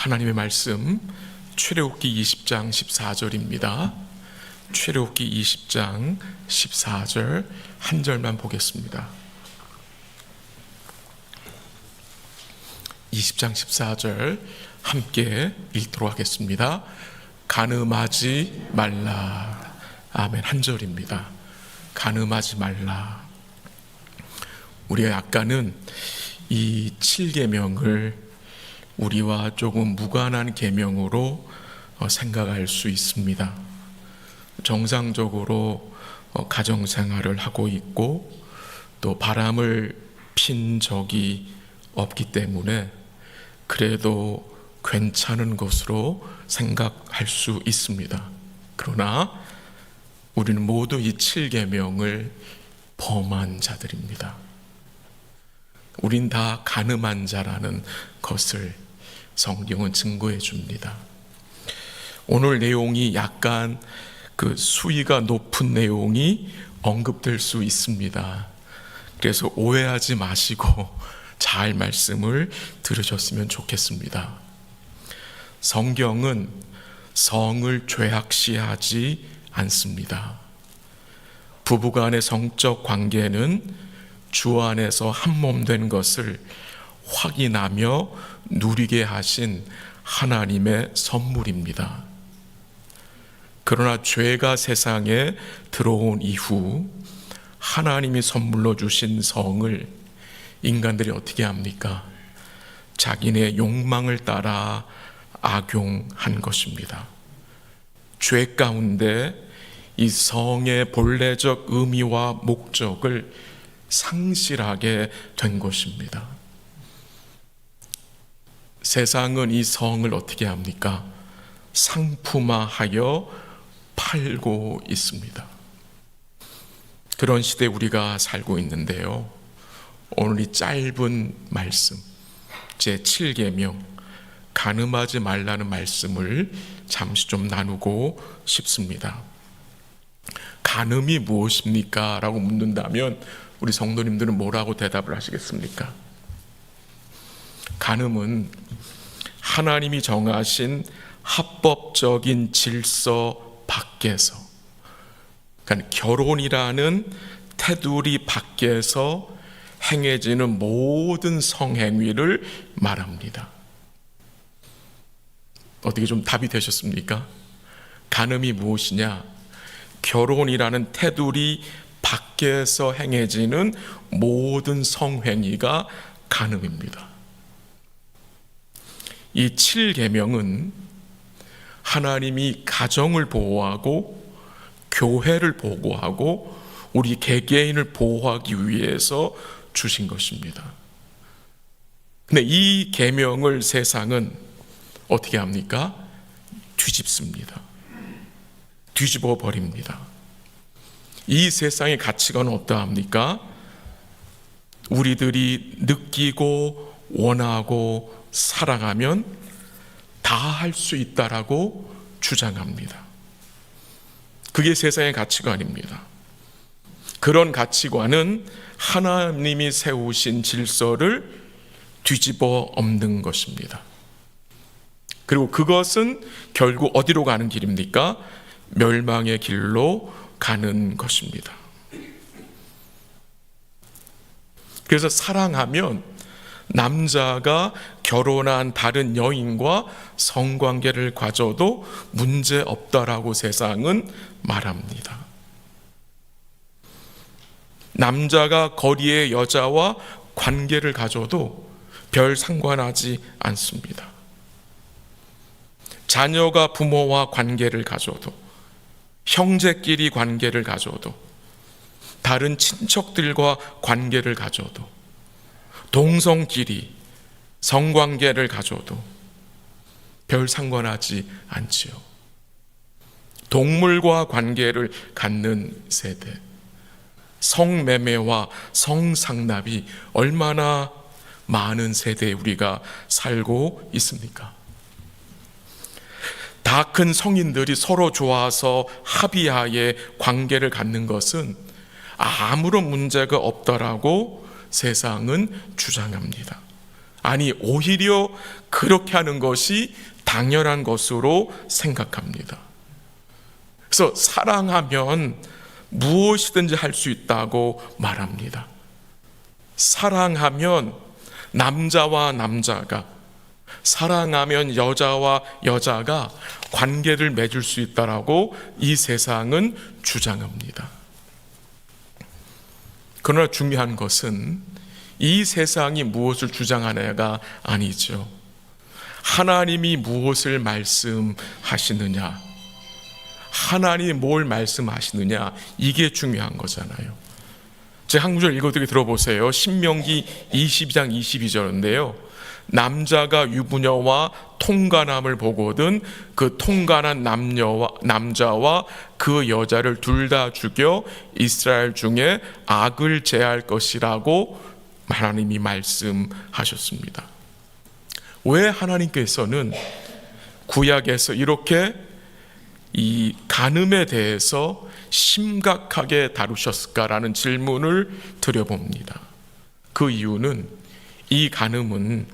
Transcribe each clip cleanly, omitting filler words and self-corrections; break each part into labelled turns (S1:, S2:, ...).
S1: 하나님의 말씀 출애굽기 20장 14절입니다. 출애굽기 20장 14절 한 절만 보겠습니다. 20장 14절 함께 읽도록 하겠습니다. 간음하지 말라. 아멘. 한 절입니다. 간음하지 말라. 우리가 약간은 이 7계명을 우리와 조금 무관한 계명으로 생각할 수 있습니다. 정상적으로 가정생활을 하고 있고 또 바람을 핀 적이 없기 때문에 그래도 괜찮은 것으로 생각할 수 있습니다. 그러나 우리는 모두 이 7계명을 범한 자들입니다. 우린 다 간음한 자라는 것을 성경은 증거해 줍니다. 오늘 내용이 약간 수위가 높은 내용이 언급될 수 있습니다. 그래서 오해하지 마시고 잘 말씀을 들으셨으면 좋겠습니다. 성경은 성을 죄악시하지 않습니다. 부부간의 성적 관계는 주 안에서 한 몸 된 것을 확인하며 누리게 하신 하나님의 선물입니다. 그러나 죄가 세상에 들어온 이후 하나님이 선물로 주신 성을 인간들이 어떻게 합니까? 자기네 욕망을 따라 악용한 것입니다. 죄 가운데 이 성의 본래적 의미와 목적을 상실하게 된 것입니다. 세상은 이 성을 어떻게 합니까? 상품화하여 팔고 있습니다. 그런 시대에 우리가 살고 있는데요. 오늘 이 짧은 말씀, 제7계명, 간음하지 말라는 말씀을 잠시 좀 나누고 싶습니다. 간음이 무엇입니까? 라고 묻는다면 우리 성도님들은 뭐라고 대답을 하시겠습니까? 간음은 하나님이 정하신 합법적인 질서 밖에서, 그러니까 결혼이라는 테두리 밖에서 행해지는 모든 성행위를 말합니다. 어떻게 좀 답이 되셨습니까? 간음이 무엇이냐? 결혼이라는 테두리 밖에서 행해지는 모든 성행위가 간음입니다. 이 7계명은 하나님이 가정을 보호하고 교회를 보호하고 우리 개개인을 보호하기 위해서 주신 것입니다. 근데 이 계명을 세상은 어떻게 합니까? 뒤집습니다. 뒤집어 버립니다. 이 세상의 가치관은 어떠합니까? 우리들이 느끼고 원하고 사랑하면 다 할 수 있다라고 주장합니다. 그게 세상의 가치관입니다. 그런 가치관은 하나님이 세우신 질서를 뒤집어 엎는 것입니다. 그리고 그것은 결국 어디로 가는 길입니까? 멸망의 길로 가는 것입니다. 그래서 사랑하면 남자가 결혼한 다른 여인과 성관계를 가져도 문제 없다라고 세상은 말합니다. 남자가 거리의 여자와 관계를 가져도 별 상관하지 않습니다. 자녀가 부모와 관계를 가져도, 형제끼리 관계를 가져도, 다른 친척들과 관계를 가져도, 동성끼리 성관계를 가져도 별 상관하지 않지요. 동물과 관계를 갖는 세대, 성매매와 성상납이 얼마나 많은 세대에 우리가 살고 있습니까? 다 큰 성인들이 서로 좋아서 합의하에 관계를 갖는 것은 아무런 문제가 없다라고 세상은 주장합니다. 아니, 오히려 그렇게 하는 것이 당연한 것으로 생각합니다. 그래서 사랑하면 무엇이든지 할 수 있다고 말합니다. 사랑하면 남자와 남자가, 사랑하면 여자와 여자가 관계를 맺을 수 있다라고 이 세상은 주장합니다. 그러나 중요한 것은 이 세상이 무엇을 주장하느냐가 아니죠. 하나님이 무엇을 말씀하시느냐, 하나님이 뭘 말씀하시느냐, 이게 중요한 거잖아요. 제 한 구절 읽어드리게 들어보세요. 신명기 22장 22절인데요. 남자가 유부녀와 통간함을 보거든 그 통간한 남자와 그 여자를 둘 다 죽여 이스라엘 중에 악을 제할 것이라고 하나님이 말씀하셨습니다. 왜 하나님께서는 구약에서 이렇게 이 간음에 대해서 심각하게 다루셨을까라는 질문을 드려봅니다. 그 이유는 이 간음은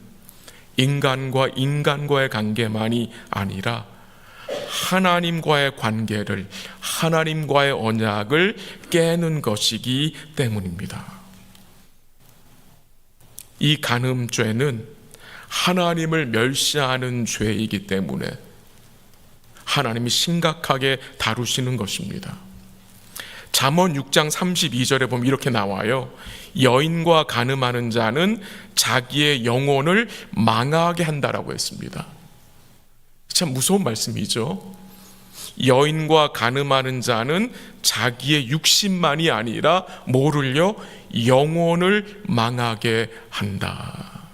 S1: 인간과 인간과의 관계만이 아니라 하나님과의 관계를, 하나님과의 언약을 깨는 것이기 때문입니다. 이 간음죄는 하나님을 멸시하는 죄이기 때문에 하나님이 심각하게 다루시는 것입니다. 잠언 6장 32절에 보면 이렇게 나와요. 여인과 간음하는 자는 자기의 영혼을 망하게 한다라고 했습니다. 참 무서운 말씀이죠. 여인과 간음하는 자는 자기의 육신만이 아니라 뭐를요? 영혼을 망하게 한다.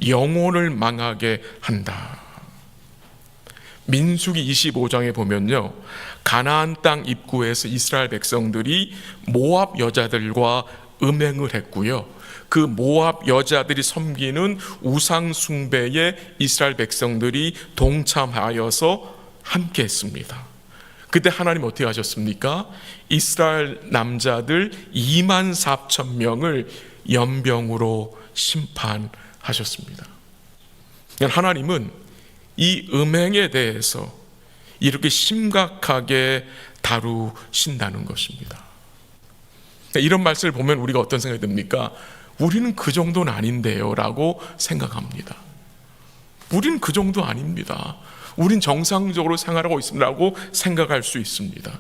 S1: 영혼을 망하게 한다. 민수기 25장에 보면요, 가나안 땅 입구에서 이스라엘 백성들이 모압 여자들과 음행을 했고요, 그 모압 여자들이 섬기는 우상 숭배에 이스라엘 백성들이 동참하여서 함께 했습니다. 그때 하나님 어떻게 하셨습니까? 이스라엘 남자들 2만 4천 명을 연병으로 심판하셨습니다. 하나님은 이 음행에 대해서 이렇게 심각하게 다루신다는 것입니다. 이런 말씀을 보면 우리가 어떤 생각이 듭니까? 우리는 그 정도는 아닌데요 라고 생각합니다. 우리는 그 정도 아닙니다. 우린 정상적으로 생활하고 있습니다라고 생각할 수 있습니다.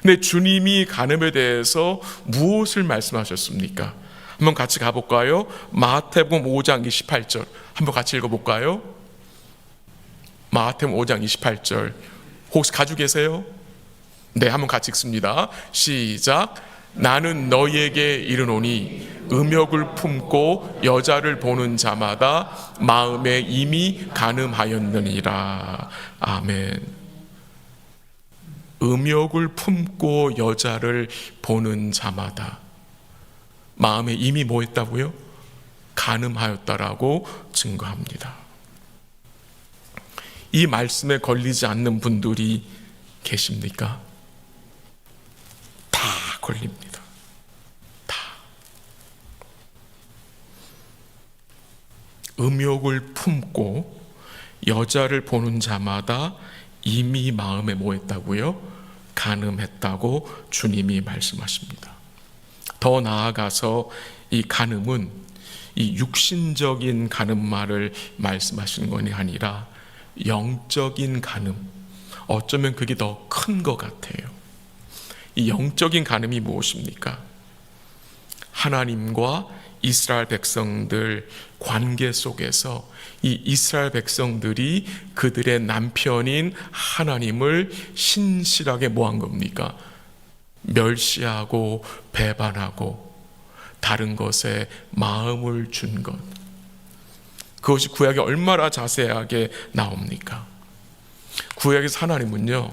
S1: 근데 주님이 간음에 대해서 무엇을 말씀하셨습니까? 한번 같이 가볼까요? 마태복음 5장 28절 한번 같이 읽어볼까요? 마태복음 5장 28절 혹시 가지고 계세요? 네, 한번 같이 읽습니다. 시작. 나는 너희에게 이르노니 음욕을 품고 여자를 보는 자마다 마음에 이미 간음하였느니라. 아멘. 음욕을 품고 여자를 보는 자마다 마음에 이미 뭐 했다고요? 간음하였다라고 증거합니다. 이 말씀에 걸리지 않는 분들이 계십니까? 다 걸립니다. 다. 음욕을 품고 여자를 보는 자마다 이미 마음에 뭐 했다고요? 간음했다고 주님이 말씀하십니다. 더 나아가서 이 간음은 이 육신적인 간음말을 말씀하시는 것이 아니라 영적인 간음, 어쩌면 그게 더 큰 것 같아요. 이 영적인 간음이 무엇입니까? 하나님과 이스라엘 백성들 관계 속에서 이 이스라엘 백성들이 그들의 남편인 하나님을 신실하게 뭐한 겁니까? 멸시하고 배반하고 다른 것에 마음을 준 것. 그것이 구약에 얼마나 자세하게 나옵니까? 구약에서 하나님은요,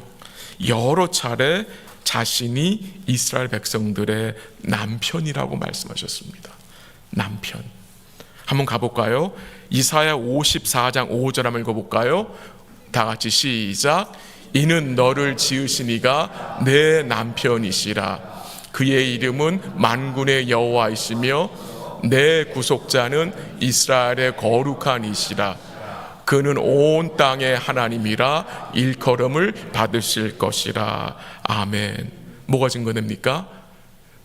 S1: 여러 차례 자신이 이스라엘 백성들의 남편이라고 말씀하셨습니다. 남편. 한번 가볼까요? 이사야 54장 5절 한번 읽어볼까요? 다 같이 시작. 이는 너를 지으신 이가 내 남편이시라. 그의 이름은 만군의 여호와이시며 내 구속자는 이스라엘의 거룩한 이시라. 그는 온 땅의 하나님이라 일컬음을 받으실 것이라. 아멘. 뭐가 증거됩니까?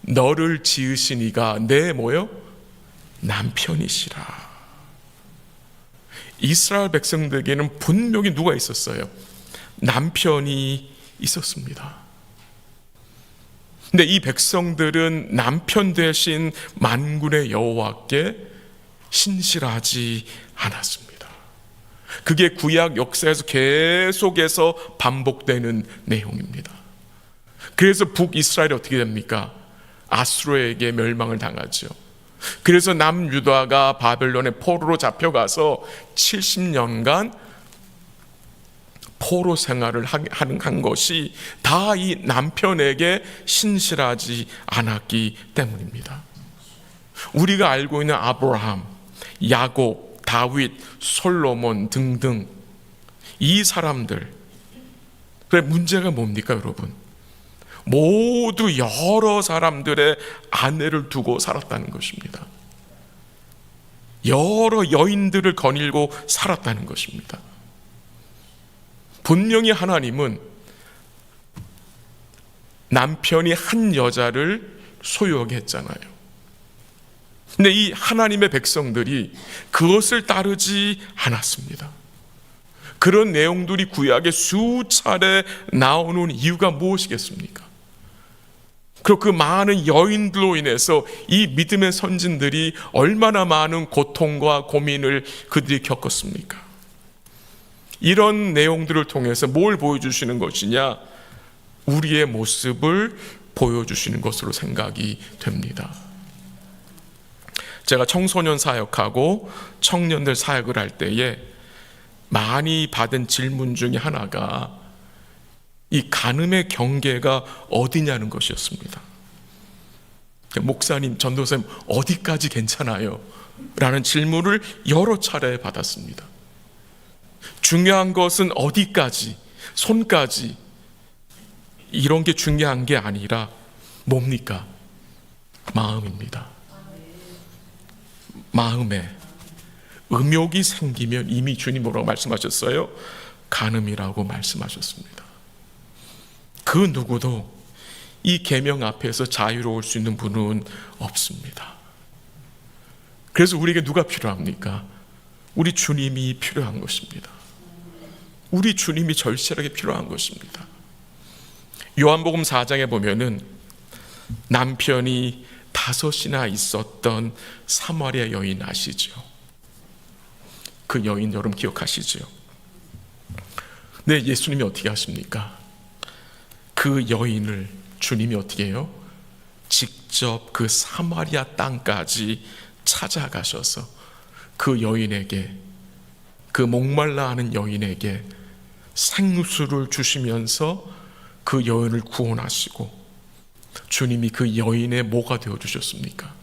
S1: 너를 지으신 이가 내 뭐요? 남편이시라. 이스라엘 백성들에게는 분명히 누가 있었어요? 남편이 있었습니다. 근데 이 백성들은 남편 대신 만군의 여호와께 신실하지 않았습니다. 그게 구약 역사에서 계속해서 반복되는 내용입니다. 그래서 북이스라엘이 어떻게 됩니까? 아수르에게 멸망을 당하죠. 그래서 남유다가 바벨론의 포로로 잡혀가서 70년간 포로 생활을 한 것이 다 이 남편에게 신실하지 않았기 때문입니다. 우리가 알고 있는 아브라함, 야곱, 다윗, 솔로몬 등등 이 사람들, 그래 문제가 뭡니까 여러분? 모두 여러 사람들의 아내를 두고 살았다는 것입니다. 여러 여인들을 거닐고 살았다는 것입니다. 분명히 하나님은 남편이 한 여자를 소유하게 했잖아요. 근데 이 하나님의 백성들이 그것을 따르지 않았습니다. 그런 내용들이 구약에 수차례 나오는 이유가 무엇이겠습니까? 그리고 그 많은 여인들로 인해서 이 믿음의 선진들이 얼마나 많은 고통과 고민을 그들이 겪었습니까? 이런 내용들을 통해서 뭘 보여주시는 것이냐? 우리의 모습을 보여주시는 것으로 생각이 됩니다. 제가 청소년 사역하고 청년들 사역을 할 때에 많이 받은 질문 중에 하나가 이 간음의 경계가 어디냐는 것이었습니다. 목사님, 전도사님, 어디까지 괜찮아요? 라는 질문을 여러 차례 받았습니다. 중요한 것은 어디까지, 손까지, 이런 게 중요한 게 아니라 뭡니까? 마음입니다. 마음에 음욕이 생기면 이미 주님 뭐라고 말씀하셨어요? 간음이라고 말씀하셨습니다. 그 누구도 이 계명 앞에서 자유로울 수 있는 분은 없습니다. 그래서 우리에게 누가 필요합니까? 우리 주님이 필요한 것입니다. 우리 주님이 절실하게 필요한 것입니다. 요한복음 4장에 보면은 남편이 5이나 있었던 사마리아 여인 아시죠? 그 여인 여러분 기억하시죠? 네, 예수님이 어떻게 하십니까? 그 여인을 주님이 어떻게 해요? 직접 그 사마리아 땅까지 찾아가셔서 그 여인에게, 그 목말라 하는 여인에게 생수를 주시면서 그 여인을 구원하시고, 주님이 그 여인의 뭐가 되어주셨습니까?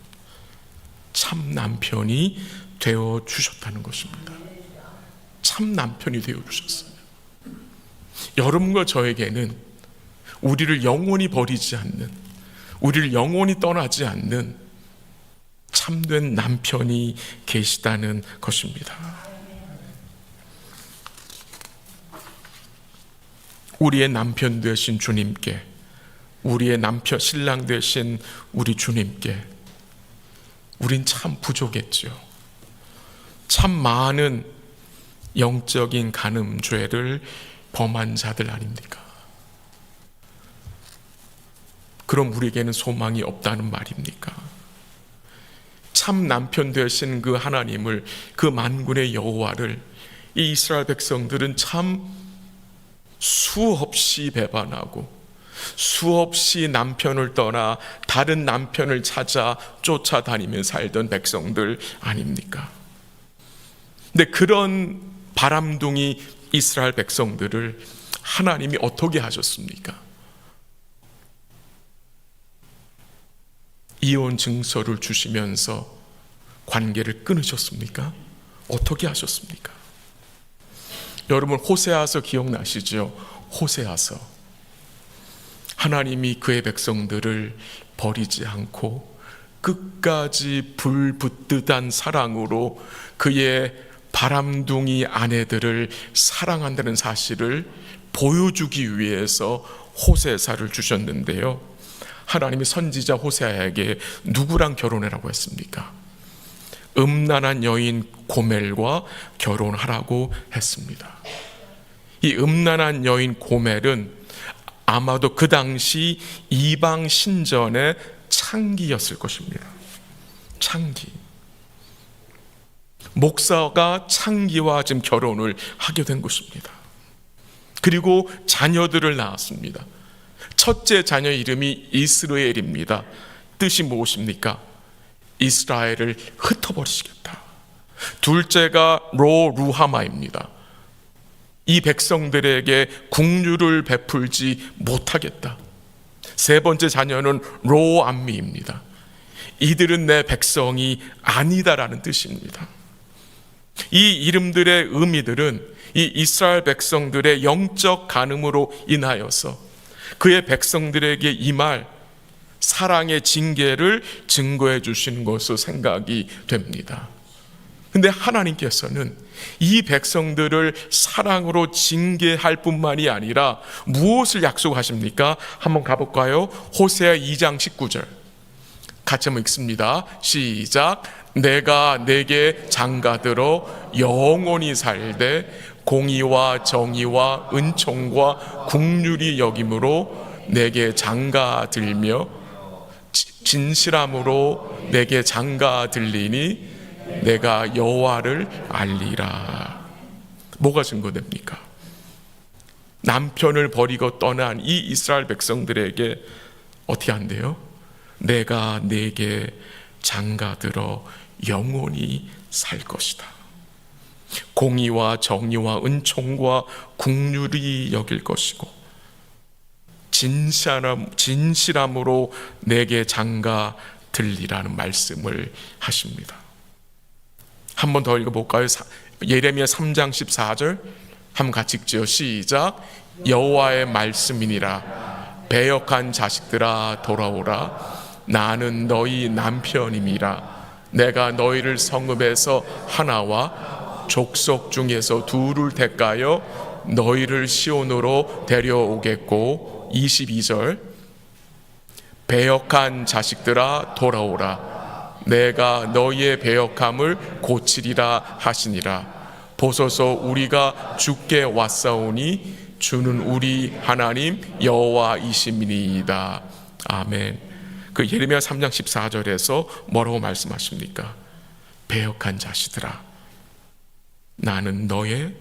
S1: 참 남편이 되어주셨다는 것입니다. 참 남편이 되어주셨어요. 여러분과 저에게는 우리를 영원히 버리지 않는, 우리를 영원히 떠나지 않는 참된 남편이 계시다는 것입니다. 우리의 남편 되신 주님께, 우리의 남편, 신랑 되신 우리 주님께 우린 참 부족했죠. 참 많은 영적인 간음죄를 범한 자들 아닙니까? 그럼 우리에게는 소망이 없다는 말입니까? 참 남편 되신 그 하나님을, 그 만군의 여호와를 이 이스라엘 백성들은 참 수없이 배반하고 수없이 남편을 떠나 다른 남편을 찾아 쫓아다니며 살던 백성들 아닙니까? 근데 그런 바람둥이 이스라엘 백성들을 하나님이 어떻게 하셨습니까? 이혼 증서를 주시면서 관계를 끊으셨습니까? 어떻게 하셨습니까? 여러분 호세아서 기억나시죠? 호세아서 하나님이 그의 백성들을 버리지 않고 끝까지 불붙듯한 사랑으로 그의 바람둥이 아내들을 사랑한다는 사실을 보여주기 위해서 호세사를 주셨는데요, 하나님이 선지자 호세아에게 누구랑 결혼하라고 했습니까? 음란한 여인 고멜과 결혼하라고 했습니다. 이 음란한 여인 고멜은 아마도 그 당시 이방 신전의 창기였을 것입니다. 창기. 목사가 창기와 지금 결혼을 하게 된 것입니다. 그리고 자녀들을 낳았습니다. 첫째 자녀 이름이 이스라엘입니다. 뜻이 무엇입니까? 이스라엘을 흩어버리시겠다. 둘째가 로루하마입니다. 이 백성들에게 국류를 베풀지 못하겠다. 세 번째 자녀는 로암미입니다. 이들은 내 백성이 아니다라는 뜻입니다. 이 이름들의 의미들은 이 이스라엘 백성들의 영적 간음으로 인하여서 그의 백성들에게 임할 사랑의 징계를 증거해 주시는 것으로 생각이 됩니다. 근데 하나님께서는 이 백성들을 사랑으로 징계할 뿐만이 아니라 무엇을 약속하십니까? 한번 가볼까요? 호세아 2장 19절 같이 한번 읽습니다. 시작. 내가 내게 장가들어 영원히 살되 공의와 정의와 은총과 긍휼이 여김으로 내게 장가들며 진실함으로 내게 장가들리니 내가 여호와를 알리라. 뭐가 증거됩니까? 남편을 버리고 떠난 이 이스라엘 백성들에게 어떻게 한대요? 내가 내게 장가들어 영원히 살 것이다. 공의와 정의와 은총과 긍휼이 여길 것이고 진실함으로 내게 장가 들리라는 말씀을 하십니다. 한 번 더 읽어볼까요? 예레미야 3장 14절 한번 같이 읽죠. 시작. 여호와의 말씀이니라. 배역한 자식들아 돌아오라. 나는 너희 남편임이라. 내가 너희를 성읍에서 하나와 족속 중에서 둘을 택하여 너희를 시온으로 데려오겠고. 22절 배역한 자식들아 돌아오라. 내가 너희의 배역함을 고치리라 하시니라. 보소서 우리가 주께 왔사오니 주는 우리 하나님 여호와이심이니이다. 아멘. 그 예레미야 3장 14절에서 뭐라고 말씀하십니까? 배역한 자식들아 나는 너의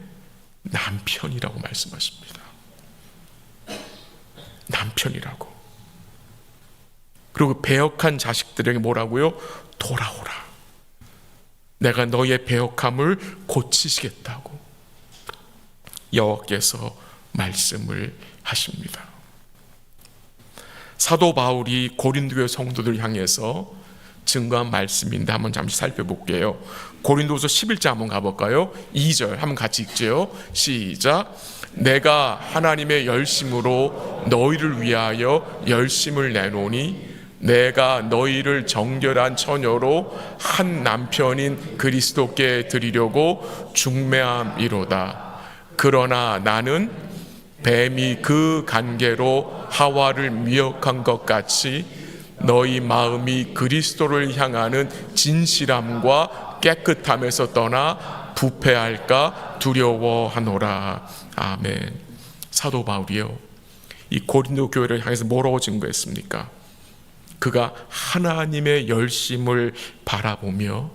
S1: 남편이라고 말씀하십니다. 남편이라고. 그리고 배역한 자식들에게 뭐라고요? 돌아오라. 내가 너의 배역함을 고치시겠다고 여호와께서 말씀을 하십니다. 사도 바울이 고린도의 성도들 향해서 증거한 말씀인데 한번 잠시 살펴볼게요. 고린도서 11장 한번 가볼까요? 2절 한번 같이 읽죠. 시작. 내가 하나님의 열심으로 너희를 위하여 열심을 내노니 내가 너희를 정결한 처녀로 한 남편인 그리스도께 드리려고 중매함이로다. 그러나 나는 뱀이 그 관계로 하와를 미혹한 것 같이 너희 마음이 그리스도를 향하는 진실함과 깨끗함에서 떠나 부패할까 두려워하노라. 아멘. 사도 바울이요, 이 고린도 교회를 향해서 뭐라고 증거했습니까? 그가 하나님의 열심을 바라보며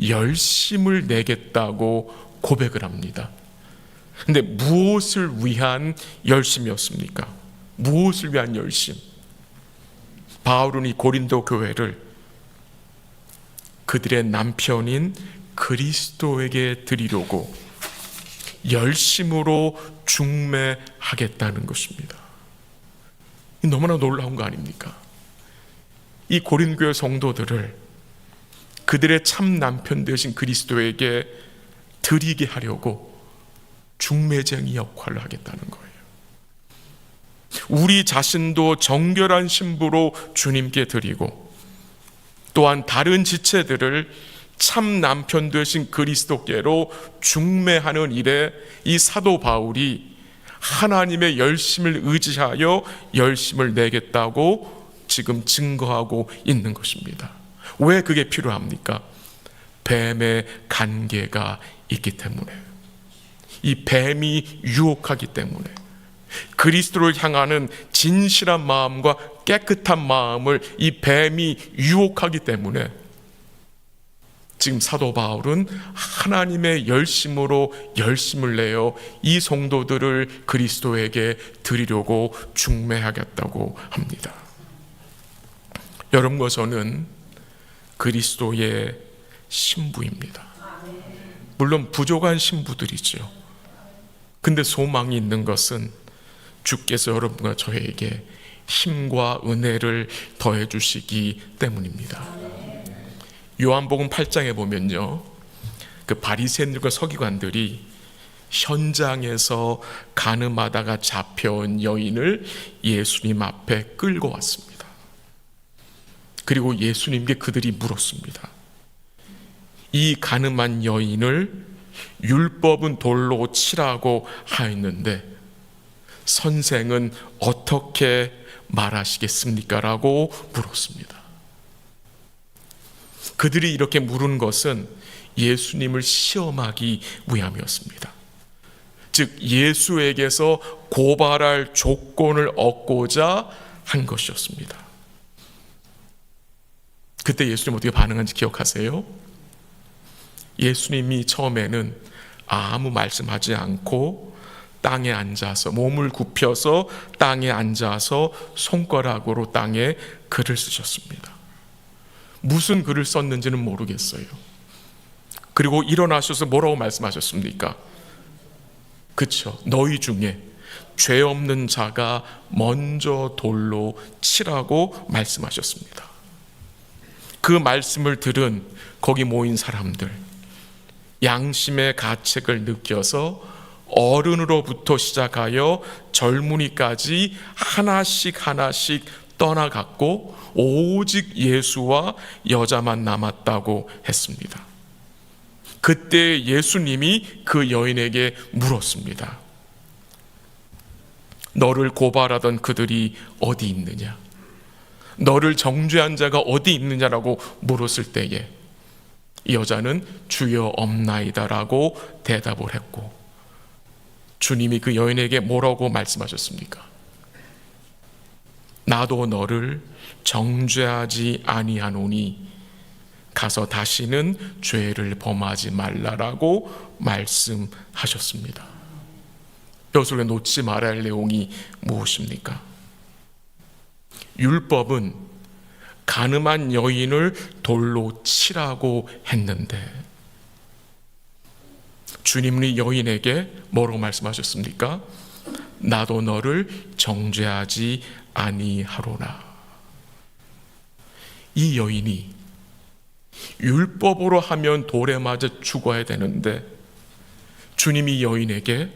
S1: 열심을 내겠다고 고백을 합니다. 근데 무엇을 위한 열심이었습니까? 무엇을 위한 열심? 바울은 이 고린도 교회를 그들의 남편인 그리스도에게 드리려고 열심으로 중매하겠다는 것입니다. 너무나 놀라운 거 아닙니까? 이 고린도교회 성도들을 그들의 참 남편 되신 그리스도에게 드리게 하려고 중매쟁이 역할을 하겠다는 거예요. 우리 자신도 정결한 신부로 주님께 드리고, 또한 다른 지체들을 참 남편 되신 그리스도께로 중매하는 일에 이 사도 바울이 하나님의 열심을 의지하여 열심을 내겠다고 지금 증거하고 있는 것입니다. 왜 그게 필요합니까? 뱀의 관계가 있기 때문에, 이 뱀이 유혹하기 때문에, 그리스도를 향하는 진실한 마음과 깨끗한 마음을 이 뱀이 유혹하기 때문에 지금 사도 바울은 하나님의 열심으로 열심을 내어 이 성도들을 그리스도에게 드리려고 중매하겠다고 합니다. 여러분과 저는 그리스도의 신부입니다. 물론 부족한 신부들이죠. 근데 소망이 있는 것은 주께서 여러분과 저에게 힘과 은혜를 더해 주시기 때문입니다. 요한복음 8장에 보면요, 그 바리새인들과 서기관들이 현장에서 간음하다가 잡혀온 여인을 예수님 앞에 끌고 왔습니다. 그리고 예수님께 그들이 물었습니다. 이 간음한 여인을 율법은 돌로 치라고 하였는데 선생은 어떻게 말하시겠습니까? 라고 물었습니다. 그들이 이렇게 물은 것은 예수님을 시험하기 위함이었습니다. 즉 예수에게서 고발할 조건을 얻고자 한 것이었습니다. 그때 예수님 어떻게 반응한지 기억하세요? 예수님이 처음에는 아무 말씀하지 않고 땅에 앉아서, 몸을 굽혀서 땅에 앉아서 손가락으로 땅에 글을 쓰셨습니다. 무슨 글을 썼는지는 모르겠어요. 그리고 일어나셔서 뭐라고 말씀하셨습니까? 그쵸, 너희 중에 죄 없는 자가 먼저 돌로 치라고 말씀하셨습니다. 그 말씀을 들은 거기 모인 사람들, 양심의 가책을 느껴서 어른으로부터 시작하여 젊은이까지 하나씩 하나씩 떠나갔고 오직 예수와 여자만 남았다고 했습니다. 그때 예수님이 그 여인에게 물었습니다. 너를 고발하던 그들이 어디 있느냐? 너를 정죄한 자가 어디 있느냐라고 물었을 때에 이 여자는 주여 없나이다라고 대답을 했고, 주님이 그 여인에게 뭐라고 말씀하셨습니까? 나도 너를 정죄하지 아니하노니 가서 다시는 죄를 범하지 말라라고 말씀하셨습니다. 여기서 놓지 말아야 할 내용이 무엇입니까? 율법은 간음한 여인을 돌로 치라고 했는데 주님이 여인에게 뭐라고 말씀하셨습니까? 나도 너를 정죄하지 아니하로라. 이 여인이 율법으로 하면 돌에 맞아 죽어야 되는데 주님이 여인에게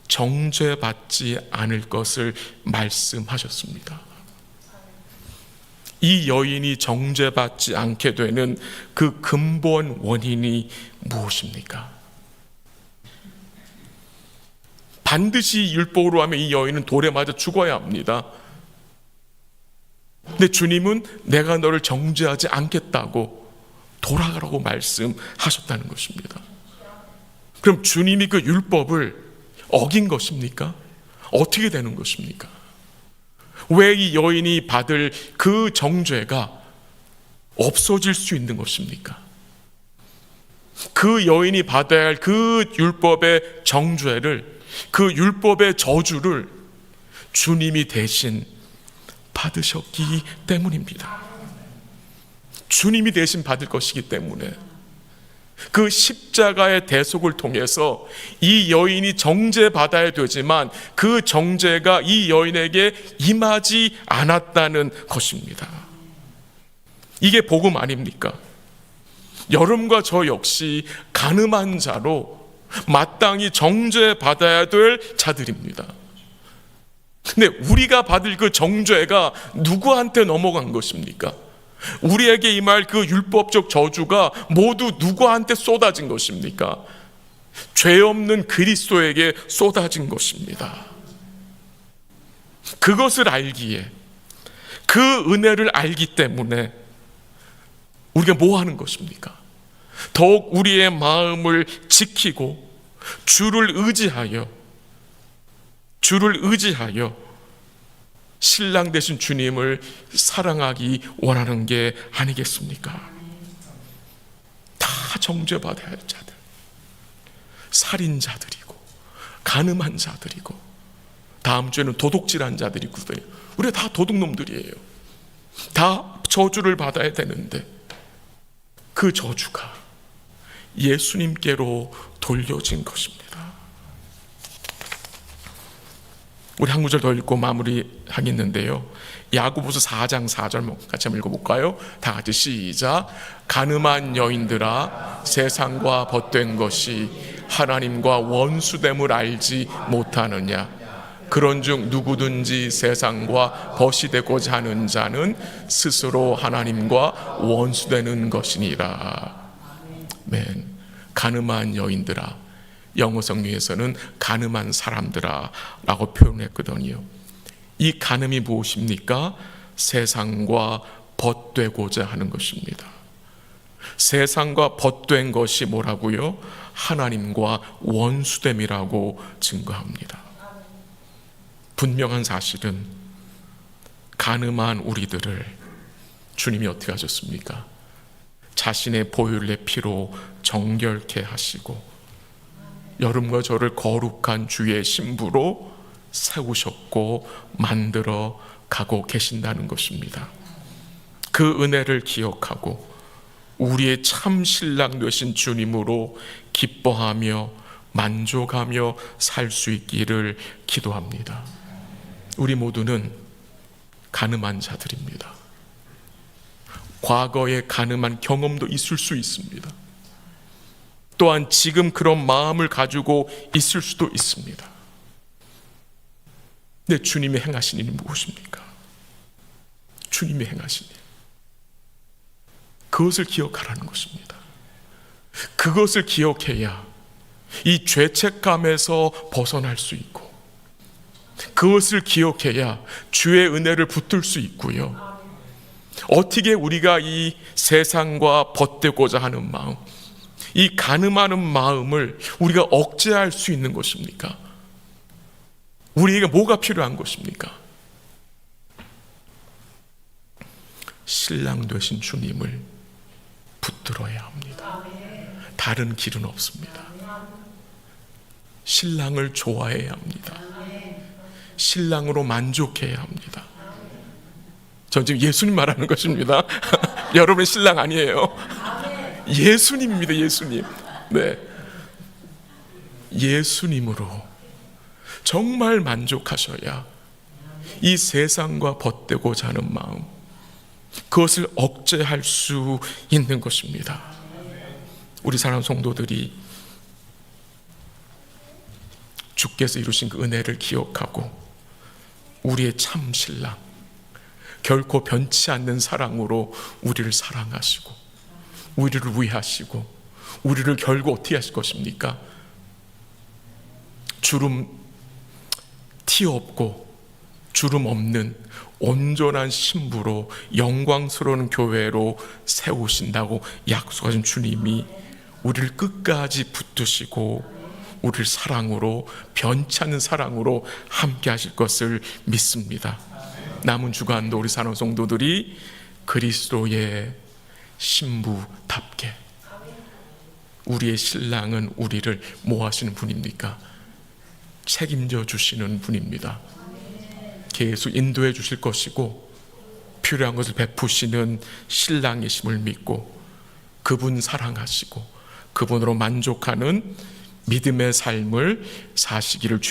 S1: 정죄받지 않을 것을 말씀하셨습니다. 이 여인이 정죄받지 않게 되는 그 근본 원인이 무엇입니까? 반드시 율법으로 하면 이 여인은 돌에 맞아 죽어야 합니다. 근데 주님은 내가 너를 정죄하지 않겠다고 돌아가라고 말씀하셨다는 것입니다. 그럼 주님이 그 율법을 어긴 것입니까? 어떻게 되는 것입니까? 왜 이 여인이 받을 그 정죄가 없어질 수 있는 것입니까? 그 여인이 받아야 할 그 율법의 정죄를, 그 율법의 저주를 주님이 대신 받으셨기 때문입니다. 주님이 대신 받을 것이기 때문에 그 십자가의 대속을 통해서 이 여인이 정죄받아야 되지만 그 정죄가 이 여인에게 임하지 않았다는 것입니다. 이게 복음 아닙니까? 여러분과 저 역시 간음한 자로 마땅히 정죄받아야 될 자들입니다. 근데 우리가 받을 그 정죄가 누구한테 넘어간 것입니까? 우리에게 임할 그 율법적 저주가 모두 누구한테 쏟아진 것입니까? 죄 없는 그리스도에게 쏟아진 것입니다. 그것을 알기에, 그 은혜를 알기 때문에 우리가 뭐 하는 것입니까? 더욱 우리의 마음을 지키고 주를 의지하여 신랑 되신 주님을 사랑하기 원하는 게 아니겠습니까? 다 정죄받아야 할 자들, 살인자들이고 간음한 자들이고, 다음 주에는 도둑질한 자들이 있거든요. 우리가 다 도둑놈들이에요. 다 저주를 받아야 되는데 그 저주가 예수님께로 돌려진 것입니다. 우리 한 구절 더 읽고 마무리하겠는데요, 야고보서 4장 4절 같이 한번 읽어볼까요? 다 같이 시작. 간음한 여인들아, 세상과 벗된 것이 하나님과 원수됨을 알지 못하느냐? 그런즉 누구든지 세상과 벗이 되고자 하는 자는 스스로 하나님과 원수되는 것이니라. 아멘. 간음한 여인들아, 영어 성경에서는 간음한 사람들아 라고 표현했거든요. 이 간음이 무엇입니까? 세상과 벗되고자 하는 것입니다. 세상과 벗된 것이 뭐라고요? 하나님과 원수됨이라고 증거합니다. 분명한 사실은 간음한 우리들을 주님이 어떻게 하셨습니까? 자신의 보혈의 피로 정결케 하시고 여러분과 저를 거룩한 주의 신부로 세우셨고 만들어 가고 계신다는 것입니다. 그 은혜를 기억하고 우리의 참 신랑 되신 주님으로 기뻐하며 만족하며 살 수 있기를 기도합니다. 우리 모두는 간음한 자들입니다. 과거에 간음한 경험도 있을 수 있습니다. 또한 지금 그런 마음을 가지고 있을 수도 있습니다. 근데 주님이 행하신 일이 무엇입니까? 주님이 행하신 일, 그것을 기억하라는 것입니다. 그것을 기억해야 이 죄책감에서 벗어날 수 있고, 그것을 기억해야 주의 은혜를 붙들 수 있고요. 어떻게 우리가 이 세상과 벗되고자 하는 마음, 이 간음하는 마음을 우리가 억제할 수 있는 것입니까? 우리에게 뭐가 필요한 것입니까? 신랑 되신 주님을 붙들어야 합니다. 다른 길은 없습니다. 신랑을 좋아해야 합니다. 신랑으로 만족해야 합니다. 전 지금 예수님 말하는 것입니다. 여러분의 신랑 아니에요. 예수님입니다. 예수님. 네, 예수님으로 정말 만족하셔야 이 세상과 벗되고자 하는 마음, 그것을 억제할 수 있는 것입니다. 우리 사랑하는 성도들이 주께서 이루신 그 은혜를 기억하고 우리의 참 신랑, 결코 변치 않는 사랑으로 우리를 사랑하시고 우리를 위하시고 우리를 결국 어떻게 하실 것입니까? 주름 티 없고 주름 없는 온전한 신부로 영광스러운 교회로 세우신다고 약속하신 주님이 우리를 끝까지 붙드시고 우리를 사랑으로, 변치 않는 사랑으로 함께 하실 것을 믿습니다. 남은 주간도 우리 사랑하는 성도들이 그리스도의 신부답게, 우리의 신랑은 우리를 뭐 하시는 분입니까? 책임져 주시는 분입니다. 계속 인도해 주실 것이고 필요한 것을 베푸시는 신랑이심을 믿고 그분 사랑하시고 그분으로 만족하는 믿음의 삶을 사시기를 주의